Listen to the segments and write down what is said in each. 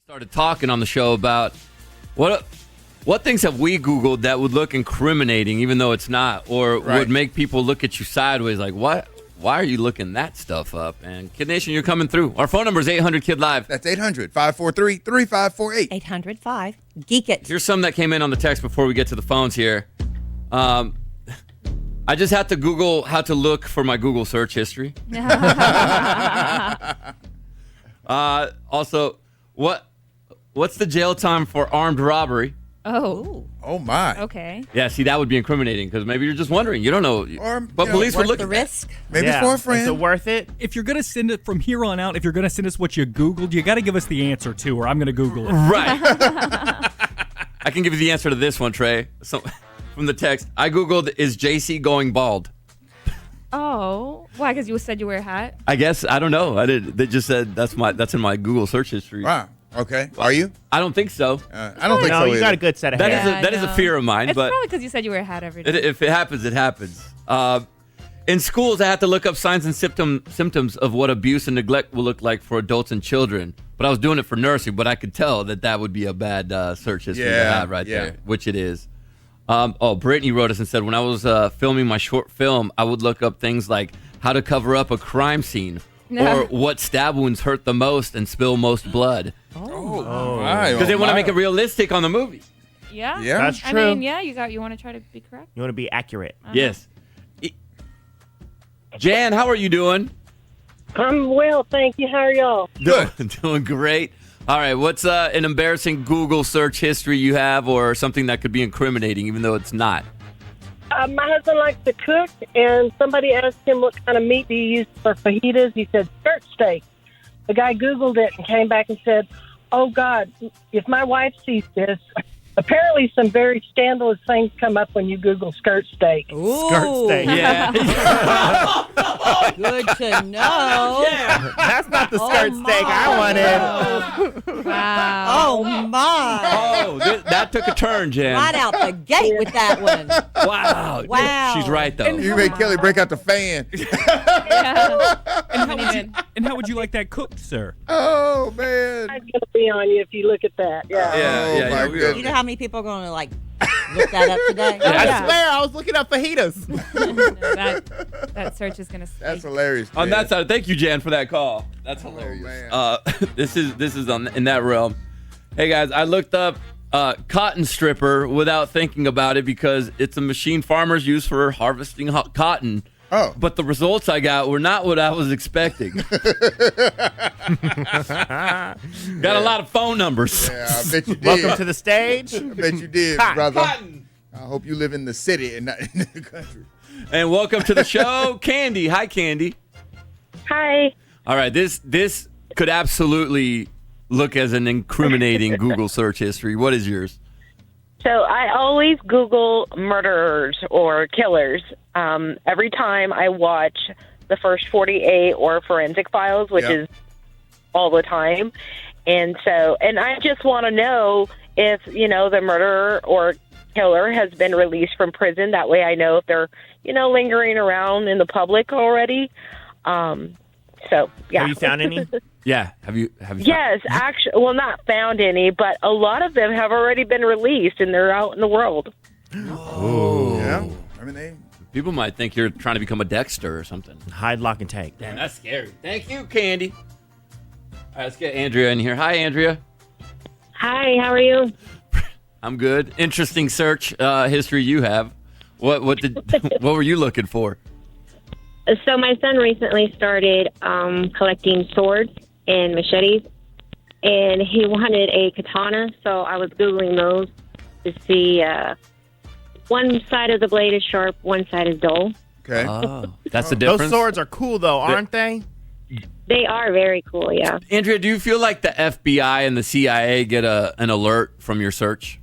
Started talking on the show about what things have we Googled that would look incriminating, even though it's not, or would make people look at you sideways, like, what? Why are you looking that stuff up? And KiddNation, you're coming through. Our phone number is 800-KID-LIVE. That's 800-543-3548. 800-5-GEEK-IT. Here's some that came in on the text before we get to the phones here. I just had to Google how to look for my Google search history. Also, what's the jail time for armed robbery? Oh. Oh, my. Okay. Yeah, see, that would be incriminating because maybe you're just wondering. You don't know. But police would look The at risk. Maybe it's for a friend. Is it worth it? If you're going to send it from here on out, if you're going to send us what you Googled, you got to give us the answer, too, or I'm going to Google it. Right. I can give you the answer to this one, Trey. So, from the text, I Googled, is JC going bald? Oh. Why? Because you said you wear a hat? I guess. I don't know. I did. They just said that's in my Google search history. Wow. Okay. Are you? I don't think so. I don't think No, so you either. got a good set of That hair. is a fear of mine. It's but probably because you said you wear a hat every day. if it happens, it happens. In schools, I have to look up signs and symptoms of what abuse and neglect will look like for adults and children. But I was doing it for nursing, but I could tell that would be a bad search history to have there, which it is. Brittany wrote us and said, when I was filming my short film, I would look up things like how to cover up a crime scene or what stab wounds hurt the most and spill most blood. Because they want to make it realistic on the movie. Yeah? Yeah. That's true. I mean, yeah, you want to try to be correct? You want to be accurate. Yes. Jan, how are you doing? I'm well, thank you. How are y'all? Good. Doing great. All right, what's an embarrassing Google search history you have or something that could be incriminating even though it's not? My husband likes to cook, and somebody asked him what kind of meat do you use for fajitas. He said skirt steak. The guy Googled it and came back and said, oh, God, if my wife sees this, apparently some very scandalous things come up when you Google skirt steak. Skirt steak. Yeah. Good to know. That's not the skirt steak I wanted. Wow. Oh, my. That took a turn, Jan. Right out the gate with that one. Wow. Wow. She's right, though. You made Kelly break out the fan. And how would you like that cooked, sir? Oh, man. I'm going to be on you if you look at that. Yeah. Yeah, my goodness. You know how many people are going to, look that up today? I swear, I was looking up fajitas. That search is going to stay. That's hilarious. On man. that side, thank you, Jan, for that call. That's hilarious. man. This is in that realm. Hey guys, I looked up cotton stripper without thinking about it because it's a machine farmers use for harvesting cotton. Oh. But the results I got were not what I was expecting. Got a lot of phone numbers. Yeah, I bet you did. Welcome to the stage. I bet you did, Cotton. brother. Cotton. I hope you live in the city and not in the country. And welcome to the show, Candy. Hi, Candy. Hi. All right, this could absolutely look as an incriminating Google search history. What is yours? So I always Google murderers or killers. Every time I watch the First 48 or Forensic Files, which is all the time. And I just want to know if, the murderer or killer has been released from prison. That way I know if they're, lingering around in the public already. So, yeah. Have you found any? Yeah. Have you? Yes, actually, well, not found any, but a lot of them have already been released and they're out in the world. Oh. Yeah. I mean, People might think you're trying to become a Dexter or something. Hide, lock, and take. Damn, that's scary. Thank you, Candy. All right, let's get Andrea in here. Hi, Andrea. Hi, how are you? I'm good. Interesting search history you have. What were you looking for? So my son recently started collecting swords and machetes, and he wanted a katana, so I was Googling those to see one side of the blade is sharp, one side is dull. okay. Oh, that's the difference. Those swords are cool, though, aren't they? They are very cool, yeah. Andrea, do you feel like the FBI and the CIA get an alert from your search?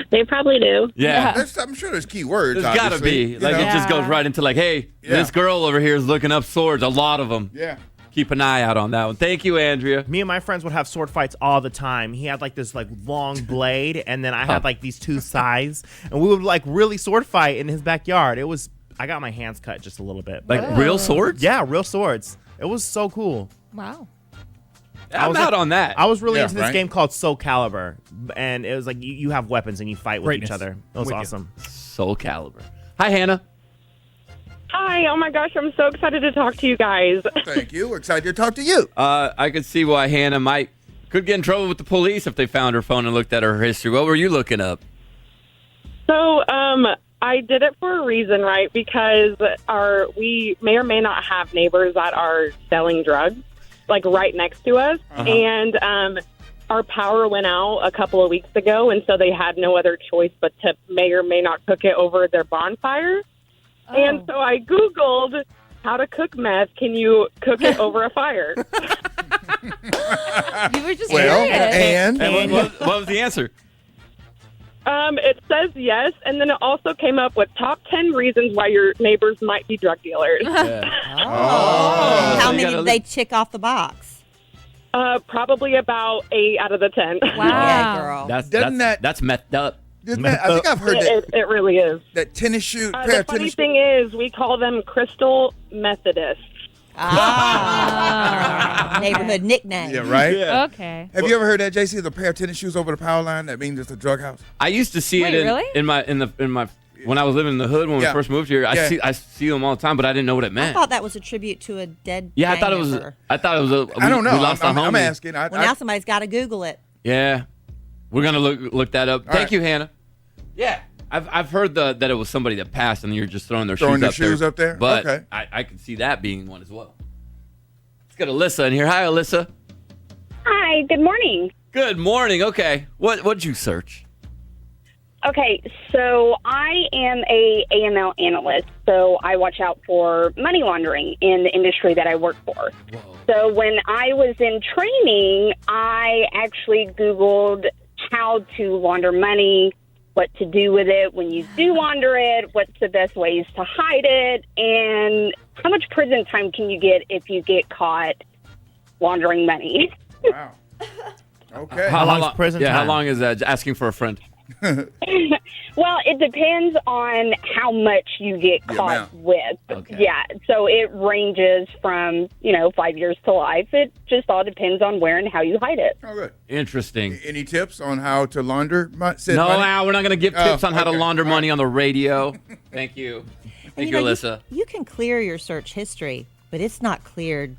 They probably do. Yeah. I'm sure there's key words. There's got to obviously, be. you Like, know? it just goes right into like, hey, this girl over here is looking up swords. A lot of them. Yeah. Keep an eye out on that one. Thank you, Andrea. Me and my friends would have sword fights all the time. He had this long blade, and then I had these two sides, and we would really sword fight in his backyard. I got my hands cut just a little bit. Like real swords? Yeah, real swords. It was so cool. Wow. I'm out on that. I was really Yeah, into this right? game called Soul Calibur, and it was like you have weapons and you fight with Greatness. each other. It was With you. awesome. Soul Calibur. Hi, Hannah. Hi, oh my gosh, I'm so excited to talk to you guys. Thank you. We're excited to talk to you. I could see why Hannah could get in trouble with the police if they found her phone and looked at her history. What were you looking up? So, I did it for a reason, right? Because we may or may not have neighbors that are selling drugs, like right next to us. And our power went out a couple of weeks ago, and so they had no other choice but to may or may not cook it over their bonfire. And so I Googled how to cook meth. Can you cook it over a fire? You were just Well, curious. and What was the answer? It says yes, and then it also came up with top 10 reasons why your neighbors might be drug dealers. How So you many gotta did they check off the box? Probably about 8 out of the 10. Wow. Yeah, girl. That's methed up. I think I've heard It really is. that tennis shoe, pair The of funny tennis thing is, we call them Crystal Methodists. Neighborhood nickname. Yeah, right? Okay. Have you ever heard that, JC? The pair of tennis shoes over the power line? That means it's a drug house? I used to see Wait, it really? in my when I was living in the hood when we Yeah. first moved here. Yeah. I see them all the time, but I didn't know what it I meant. thought that was a tribute to a dead Yeah, I gang thought it was. member. I don't know. We lost I'm a homie. asking. Well, now somebody's got to Google it. Yeah, we're gonna look that up. All Thank right. you, Hannah. Yeah, I've heard that it was somebody that passed and you're just throwing their Throwing shoes their up shoes there. up there? But Okay. I could see that being one as well. Let's get Alyssa in here. Hi, Alyssa. Hi, good morning. Good morning. Okay, what'd you search? Okay, so I am a AML analyst, so I watch out for money laundering in the industry that I work for. So when I was in training, I actually Googled how to launder money, what to do with it when you do launder it, what's the best ways to hide it, and how much prison time can you get if you get caught laundering money. Wow. Okay. How long's prison Yeah, how time? long is that? Asking for a friend. Well, it depends on how much you get The caught amount. with. Okay. Yeah, so it ranges from, 5 years to life. It just all depends on where and how you hide it. Oh, good. Interesting. Any tips on how to launder said No, money? Al, we're not going to give Oh, tips on how to okay. launder All money on the radio. Thank you. Thank you, know, Alyssa. You can clear your search history, but it's not cleared.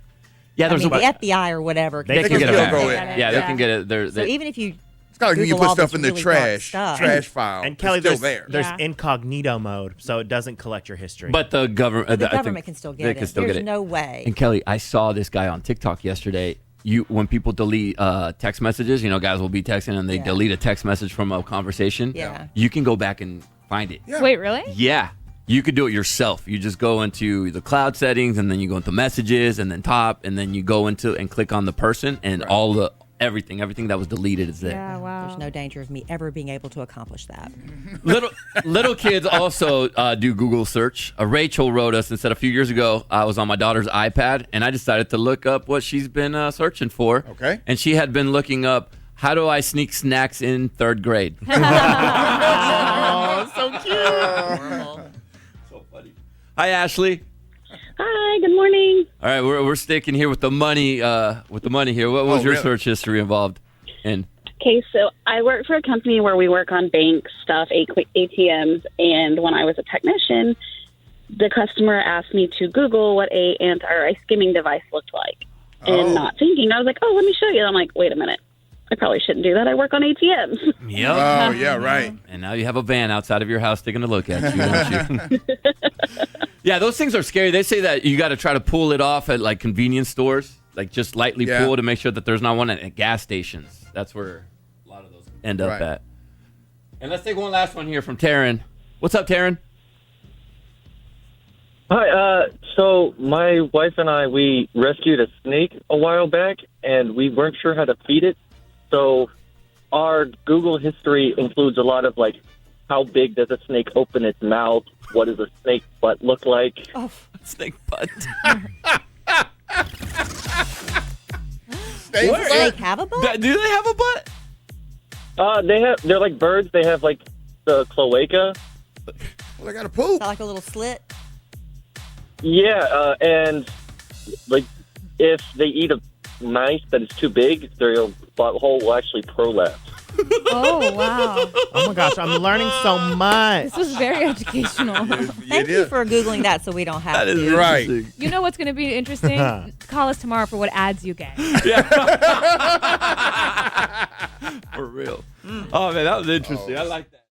Yeah, I there's mean, the a FBI or whatever. they can can get it still back. go in. Yeah, they Yeah. can get it. They're, So even if you It's kind of like when you Google put all stuff this in the really dark trash stuff. file. And Kelly, it's still there's there. there's Yeah. incognito mode, so it doesn't collect your history. but the government. the I think government can still they get can it. still There's get it. no way. And Kelly, I saw this guy on TikTok yesterday. When people delete text messages, guys will be texting and they Yeah. delete a text message from a conversation. Yeah. You can go back and find it. Yeah. Wait, really? Yeah. You could do it yourself. You just go into the cloud settings and then you go into messages and then top and then you go into and click on the person and all the everything that was deleted is there. Yeah, wow. There's no danger of me ever being able to accomplish that. Little kids also do Google search. Rachel wrote us and said a few years ago I was on my daughter's iPad and I decided to look up what she's been searching for. Okay. And she had been looking up how do I sneak snacks in third grade. oh, so cute. So funny. Hi Ashley. Hi, good morning. All right, we're sticking here with the money. Here, what was Oh, your really? search history involved in? Okay, so I work for a company where we work on bank stuff, ATMs, and when I was a technician, the customer asked me to Google what a skimming device looked like. And not thinking, I was like, oh, let me show you. I'm like, wait a minute. I probably shouldn't do that. I work on ATMs. Yep. Oh, yeah, right. And now you have a van outside of your house taking a look at you, don't you? Yeah, those things are scary. They say that you got to try to pull it off at like convenience stores, like just lightly Yeah. pull to make sure that there's not one at gas stations. That's where a lot of those end up Right. at. And let's take one last one here from Taryn. What's up, Taryn? Hi, so my wife and I, we rescued a snake a while back, and we weren't sure how to feed it. So our Google history includes a lot of, like, how big does a snake open its mouth? What does a snake butt look like? Oh, Snake butt. Snake does a snake have a butt? Do they have a butt? They're like birds. They have, like, the cloaca. Well, I got to poop. Got like a little slit? Yeah, and, like, if they eat a mice that is too big, their butthole will actually prolapse. Oh, wow. Oh my gosh, I'm learning so much. This was very educational. Thank you for Googling that so we don't have That to. is Right. interesting. You know what's going to be interesting? Call us tomorrow for what ads you get. For real. Oh man, that was interesting. I like that.